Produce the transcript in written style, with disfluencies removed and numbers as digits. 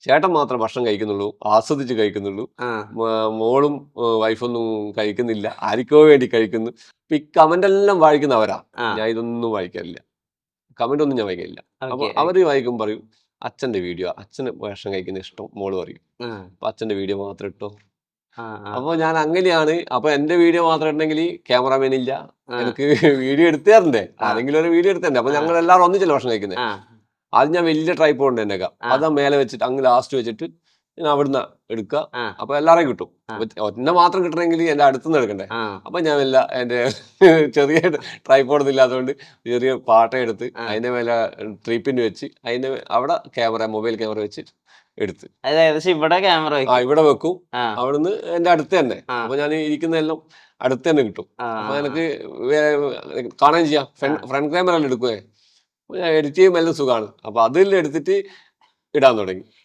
ചേട്ടൻ മാത്രം ഭക്ഷണം കഴിക്കുന്നുള്ളൂ, ആസ്വദിച്ച് കഴിക്കുന്നുള്ളൂ. മോളും വൈഫൊന്നും കഴിക്കുന്നില്ല, ആർക്കോ വേണ്ടി കഴിക്കുന്നു. ഈ കമന്റ് എല്ലാം വായിക്കുന്നവരാ. ഞാൻ ഇതൊന്നും വായിക്കാറില്ല, കമന്റ് ഒന്നും ഞാൻ വായിക്കില്ല. അപ്പൊ അവര് വായിക്കും, പറയും അച്ഛന്റെ വീഡിയോ, അച്ഛന് ഭക്ഷണം കഴിക്കുന്ന ഇഷ്ടം, മോള് പറയും. അപ്പൊ അച്ഛന്റെ വീഡിയോ മാത്രം ഇട്ടോ. അപ്പൊ ഞാൻ അങ്ങനെയാണ്. അപ്പൊ എന്റെ വീഡിയോ മാത്രം ഉണ്ടെങ്കിൽ ക്യാമറാമാൻ ഇല്ല, എനിക്ക് വീഡിയോ എടുത്തു തരണ്ടേ, ആരെങ്കിലും ഒരു വീഡിയോ എടുത്തണ്ടേ. അപ്പൊ ഞങ്ങൾ എല്ലാവരും ഒന്നിച്ചല്ലേ ഭക്ഷണം കഴിക്കുന്നത്. അത് ഞാൻ വലിയ ട്രൈപ്പോഡ് ഉണ്ട് എന്റെ, അത് മേലെ വെച്ചിട്ട് അങ്ങ് ലാസ്റ്റ് വെച്ചിട്ട് ഞാൻ അവിടുന്ന് എടുക്കുക. അപ്പൊ എല്ലാവരെയും കിട്ടും. ഒന്നെ മാത്രം കിട്ടണമെങ്കിൽ എന്റെ അടുത്തുനിന്ന് എടുക്കണ്ടേ. അപ്പൊ ഞാൻ എന്റെ ചെറിയ ട്രൈപ്പോഡ് ഇല്ലാത്തതുകൊണ്ട് ചെറിയ പാട്ട എടുത്ത് അതിന്റെ മേലെ 3 പിൻ വെച്ച് അതിന്റെ അവിടെ മൊബൈൽ ക്യാമറ വെച്ച് എടുത്ത് ഇവിടെ ക്യാമറ ഇവിടെ വെക്കും. അവിടുന്ന് എന്റെ അടുത്ത് തന്നെ. അപ്പൊ ഞാൻ ഇരിക്കുന്നതെല്ലാം അടുത്ത് തന്നെ കിട്ടും. അപ്പൊ എനിക്ക് കാണുകയും ചെയ്യാം. ഫ്രണ്ട് ക്യാമറ എടുക്കുവേ, എഡിറ്റ് ചെയ്യുമ്പോൾ എല്ലാം സുഖമാണ്. അപ്പൊ അതിൽ എടുത്തിട്ട് ഇടാൻ തുടങ്ങി.